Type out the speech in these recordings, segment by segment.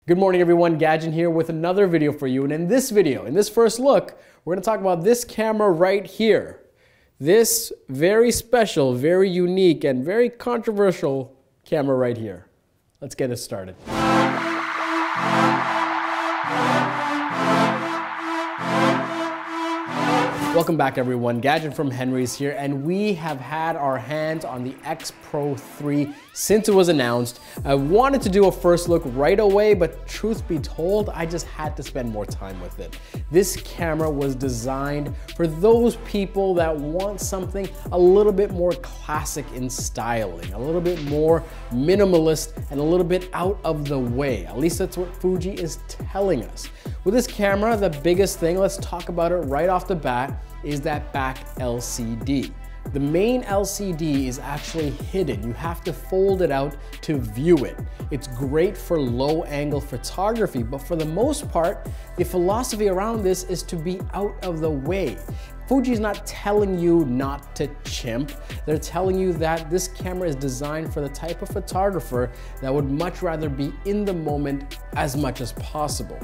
Good morning everyone, Gajan here with another video for you. And in this video, in this first look, we're gonna talk about this camera right here. This very special, very unique, and very controversial camera right here. Let's get it started. Welcome back everyone, Gajan from Henry's here, and we have had our hands on the X-Pro3 since it was announced. I wanted to do a first look right away, but truth be told, I just had to spend more time with it. This camera was designed for those people that want something a little bit more classic in styling, a little bit more minimalist, and a little bit out of the way. At least that's what Fuji is telling us. With this camera, the biggest thing, let's talk about it right off the bat, is that back LCD. The main LCD is actually hidden. You have to fold it out to view it. It's great for low angle photography, but for the most part, the philosophy around this is to be out of the way. Fuji's not telling you not to chimp. They're telling you that this camera is designed for the type of photographer that would much rather be in the moment as much as possible.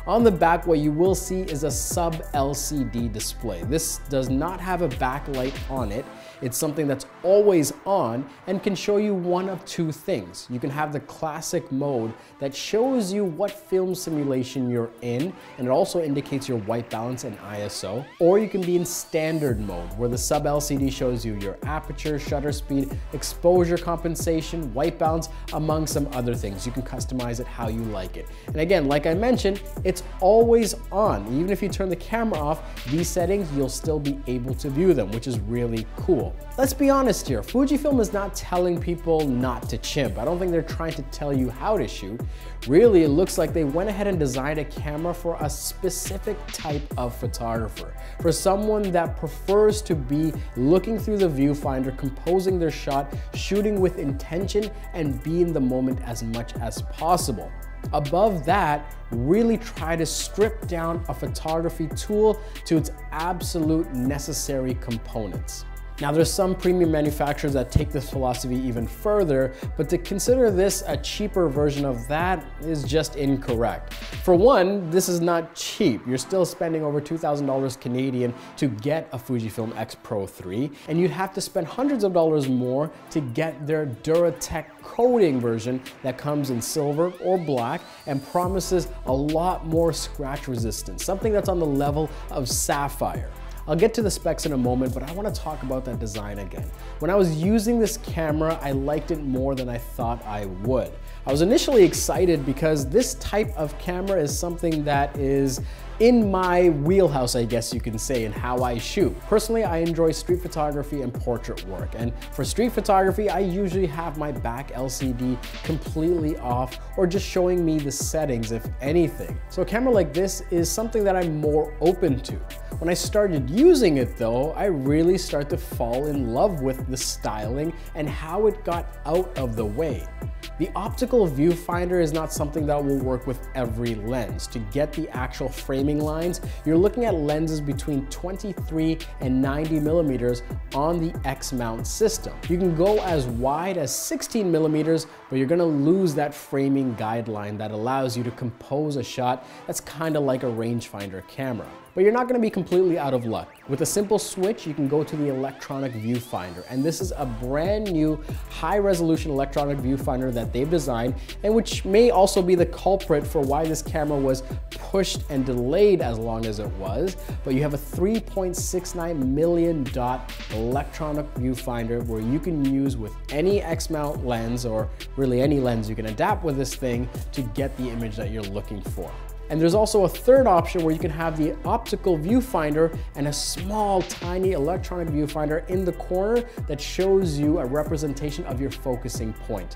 On the back, what you will see is a sub-LCD display. This does not have a backlight on it. It's something that's always on and can show you one of two things. You can have the classic mode that shows you what film simulation you're in, and it also indicates your white balance and ISO. Or you can be in standard mode, where the sub-LCD shows you your aperture, shutter speed, exposure compensation, white balance, among some other things. You can customize it how you like it. And again, like I mentioned, it's always on. Even if you turn the camera off, these settings, you'll still be able to view them, which is really cool. Let's be honest here, Fujifilm is not telling people not to chimp. I don't think they're trying to tell you how to shoot. Really, it looks like they went ahead and designed a camera for a specific type of photographer. For someone that prefers to be looking through the viewfinder, composing their shot, shooting with intention, and be in the moment as much as possible. Above that, really try to strip down a photography tool to its absolute necessary components. Now there's some premium manufacturers that take this philosophy even further, but to consider this a cheaper version of that is just incorrect. For one, this is not cheap. You're still spending over $2,000 Canadian to get a Fujifilm X-Pro3, and you'd have to spend hundreds of dollars more to get their Duratech coating version that comes in silver or black and promises a lot more scratch resistance, something that's on the level of sapphire. I'll get to the specs in a moment, but I want to talk about that design again. When I was using this camera, I liked it more than I thought I would. I was initially excited because this type of camera is something that is in my wheelhouse, I guess you can say, in how I shoot. Personally, I enjoy street photography and portrait work. And for street photography, I usually have my back LCD completely off or just showing me the settings, if anything. So a camera like this is something that I'm more open to. When I started using it though, I really started to fall in love with the styling and how it got out of the way. The optical viewfinder is not something that will work with every lens. To get the actual framing lines, you're looking at lenses between 23 and 90 millimeters on the X-mount system. You can go as wide as 16 millimeters, but you're gonna lose that framing guideline that allows you to compose a shot that's kind of like a rangefinder camera. But you're not gonna be completely out of luck. With a simple switch, you can go to the electronic viewfinder, and this is a brand new high-resolution electronic viewfinder that they've designed, and which may also be the culprit for why this camera was pushed and delayed as long as it was. But you have a 3.69 million dot electronic viewfinder where you can use with any X-mount lens, or really any lens you can adapt with this thing to get the image that you're looking for. And there's also a third option where you can have the optical viewfinder and a small, tiny electronic viewfinder in the corner that shows you a representation of your focusing point.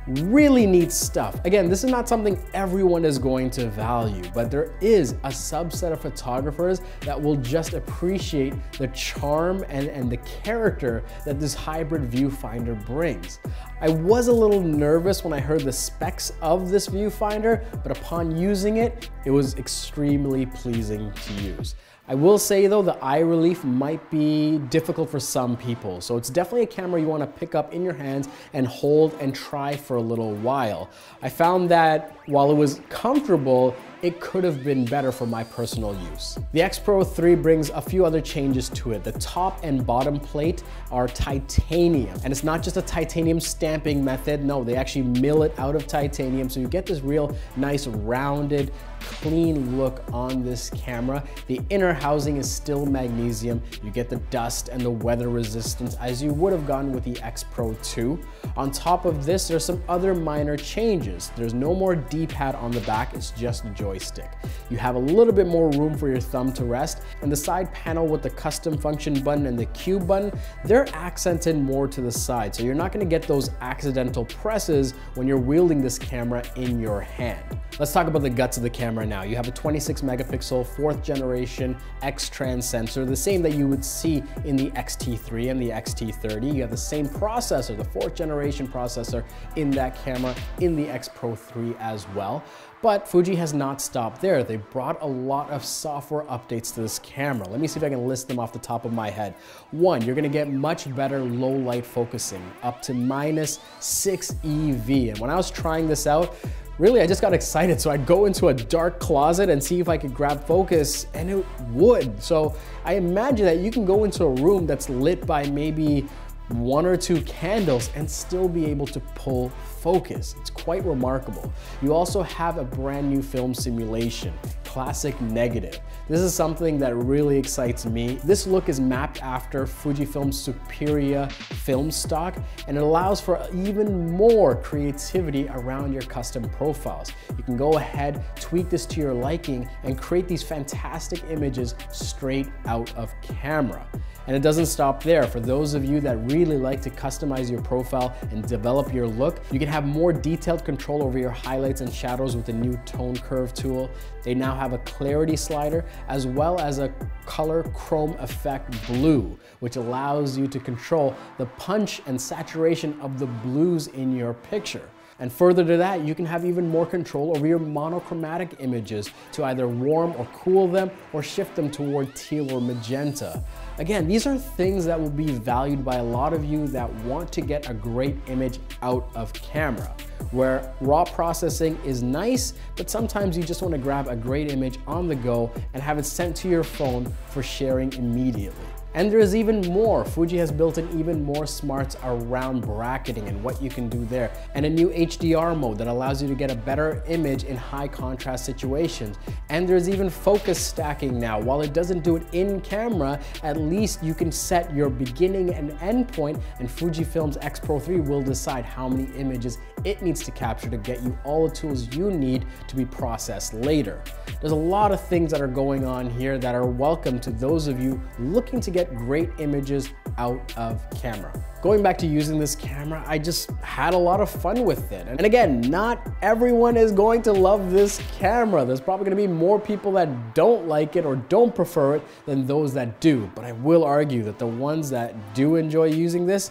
Really neat stuff. Again, this is not something everyone is going to value, but there is a subset of photographers that will just appreciate the charm and the character that this hybrid viewfinder brings. I was a little nervous when I heard the specs of this viewfinder, but upon using it, it was extremely pleasing to use. I will say though, the eye relief might be difficult for some people. So it's definitely a camera you want to pick up in your hands and hold and try for a little while. I found that while it was comfortable, it could have been better for my personal use. The X-Pro3 brings a few other changes to it. The top and bottom plate are titanium, and it's not just a titanium stamping method. No, they actually mill it out of titanium, so you get this real nice rounded, clean look on this camera. The inner housing is still magnesium. You get the dust and the weather resistance as you would have gotten with the X-Pro2. On top of this, there's some other minor changes. There's no more D-pad on the back, it's just a joystick. You have a little bit more room for your thumb to rest, and the side panel with the custom function button and the Q button, they're accented more to the side, so you're not gonna get those accidental presses when you're wielding this camera in your hand. Let's talk about the guts of the camera now. You have a 26 megapixel 4th generation X-Trans sensor, the same that you would see in the X-T3 and the X-T30. You have the same processor, the 4th generation processor in that camera in the X-Pro3 as well. But Fuji has not stopped there. They brought a lot of software updates to this camera. Let me see if I can list them off the top of my head. One, you're gonna get much better low light focusing, up to -6 EV. And when I was trying this out, really, I just got excited. So I'd go into a dark closet and see if I could grab focus, and it would. So I imagine that you can go into a room that's lit by maybe 1 or 2 candles and still be able to pull focus. It's quite remarkable. You also have a brand new film simulation, classic negative. This is something that really excites me. This look is mapped after Fujifilm's superior film stock, and it allows for even more creativity around your custom profiles. You can go ahead, tweak this to your liking, and create these fantastic images straight out of camera. And it doesn't stop there. For those of you that really like to customize your profile and develop your look, you can have more detailed control over your highlights and shadows with the new tone curve tool. They now have a clarity slider as well as a color chrome effect blue, which allows you to control the punch and saturation of the blues in your picture. And further to that, you can have even more control over your monochromatic images to either warm or cool them or shift them toward teal or magenta. Again, these are things that will be valued by a lot of you that want to get a great image out of camera, where raw processing is nice, but sometimes you just want to grab a great image on the go and have it sent to your phone for sharing immediately. And there's even more. Fuji has built in even more smarts around bracketing and what you can do there, and a new HDR mode that allows you to get a better image in high contrast situations. And there's even focus stacking now. While it doesn't do it in camera, at least you can set your beginning and end point, and Fujifilm's X-Pro3 will decide how many images it needs to capture to get you all the tools you need to be processed later. There's a lot of things that are going on here that are welcome to those of you looking to get great images out of camera. Going back to using this camera, I just had a lot of fun with it. And again, not everyone is going to love this camera. There's probably gonna be more people that don't like it or don't prefer it than those that do. But I will argue that the ones that do enjoy using this,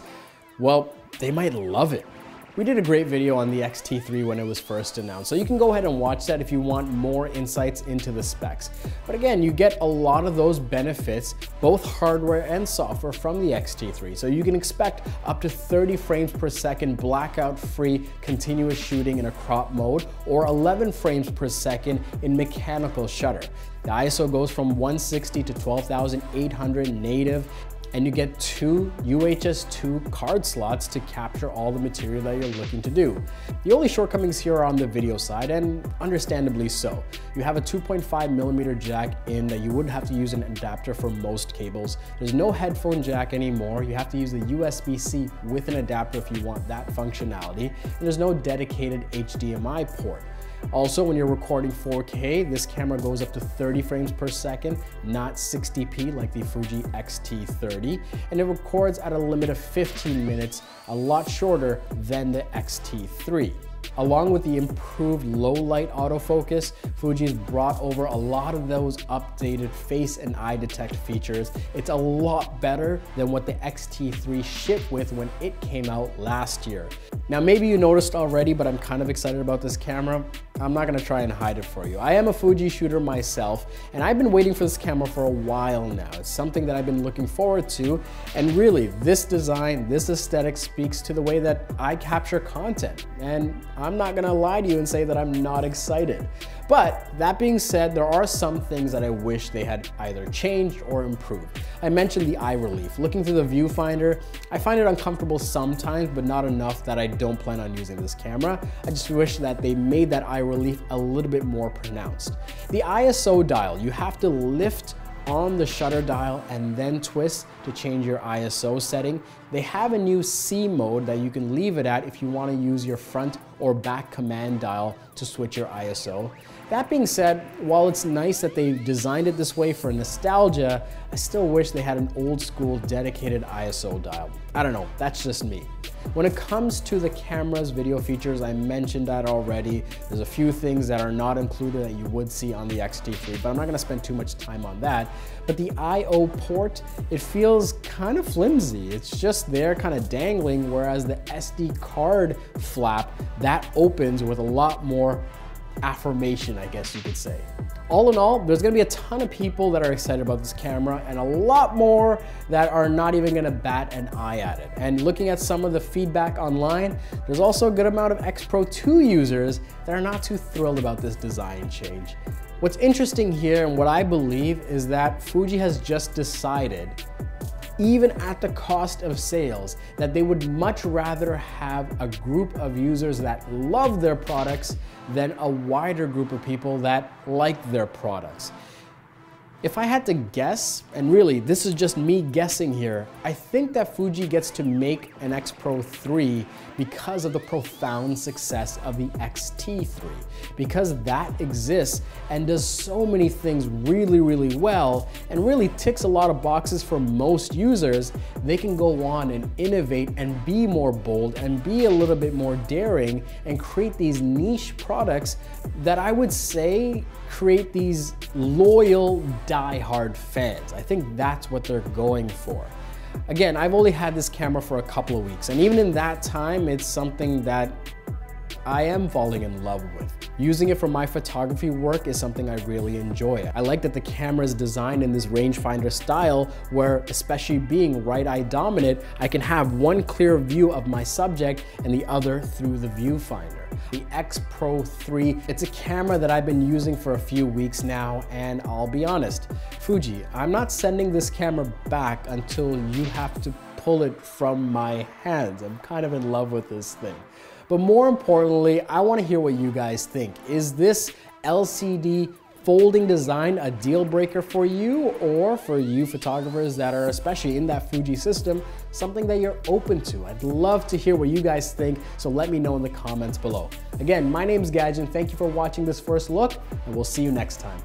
well, they might love it. We did a great video on the X-T3 when it was first announced, so you can go ahead and watch that if you want more insights into the specs. But again, you get a lot of those benefits, both hardware and software, from the X-T3. So you can expect up to 30 frames per second blackout-free continuous shooting in a crop mode, or 11 frames per second in mechanical shutter. The ISO goes from 160 to 12,800 native, and you get 2 UHS-2 card slots to capture all the material that you're looking to do. The only shortcomings here are on the video side, and understandably so. You have a 2.5mm jack in that you would have to use an adapter for most cables. There's no headphone jack anymore. You have to use the USB-C with an adapter if you want that functionality, and there's no dedicated HDMI port. Also, when you're recording 4K, this camera goes up to 30 frames per second, not 60p like the Fuji X-T30, and it records at a limit of 15 minutes, a lot shorter than the X-T3. Along with the improved low light autofocus, Fuji's brought over a lot of those updated face and eye detect features. It's a lot better than what the X-T3 shipped with when it came out last year. Now, maybe you noticed already, but I'm kind of excited about this camera. I'm not gonna try and hide it for you. I am a Fuji shooter myself, and I've been waiting for this camera for a while now. It's something that I've been looking forward to, and really, this design, this aesthetic speaks to the way that I capture content. And I'm not gonna lie to you and say that I'm not excited. But that being said, there are some things that I wish they had either changed or improved. I mentioned the eye relief. Looking through the viewfinder, I find it uncomfortable sometimes, but not enough that I don't plan on using this camera. I just wish that they made that eye relief a little bit more pronounced. The ISO dial, you have to lift on the shutter dial and then twist to change your ISO setting. They have a new C mode that you can leave it at if you want to use your front or back command dial to switch your ISO. That being said, while it's nice that they designed it this way for nostalgia, I still wish they had an old school dedicated ISO dial. I don't know, that's just me. When it comes to the camera's video features, I mentioned that already. There's a few things that are not included that you would see on the X-T3, but I'm not gonna spend too much time on that. But the I/O port, it feels kind of flimsy. It's just there kind of dangling, whereas the SD card flap, that opens with a lot more affirmation, I guess you could say. All in all, there's gonna be a ton of people that are excited about this camera and a lot more that are not even gonna bat an eye at it. And looking at some of the feedback online, there's also a good amount of X-Pro2 users that are not too thrilled about this design change. What's interesting here and what I believe is that Fuji has just decided, even at the cost of sales, that they would much rather have a group of users that love their products than a wider group of people that like their products. If I had to guess, and really this is just me guessing here, I think that Fuji gets to make an X-Pro3 because of the profound success of the X-T3. Because that exists and does so many things really, really well and really ticks a lot of boxes for most users, they can go on and innovate and be more bold and be a little bit more daring and create these niche products that I would say create these loyal, die-hard fans. I think that's what they're going for. Again, I've only had this camera for a couple of weeks, and even in that time, it's something that I am falling in love with. Using it for my photography work is something I really enjoy. I like that the camera is designed in this rangefinder style where, especially being right eye dominant, I can have one clear view of my subject and the other through the viewfinder. The X-Pro3, it's a camera that I've been using for a few weeks now, and I'll be honest, Fuji, I'm not sending this camera back until you have to pull it from my hands. I'm kind of in love with this thing. But more importantly, I want to hear what you guys think. Is this LCD folding design a deal breaker for you, or for you photographers that are especially in that Fuji system, something that you're open to? I'd love to hear what you guys think, so let me know in the comments below. Again, my name's Gajan. Thank you for watching this first look, and we'll see you next time.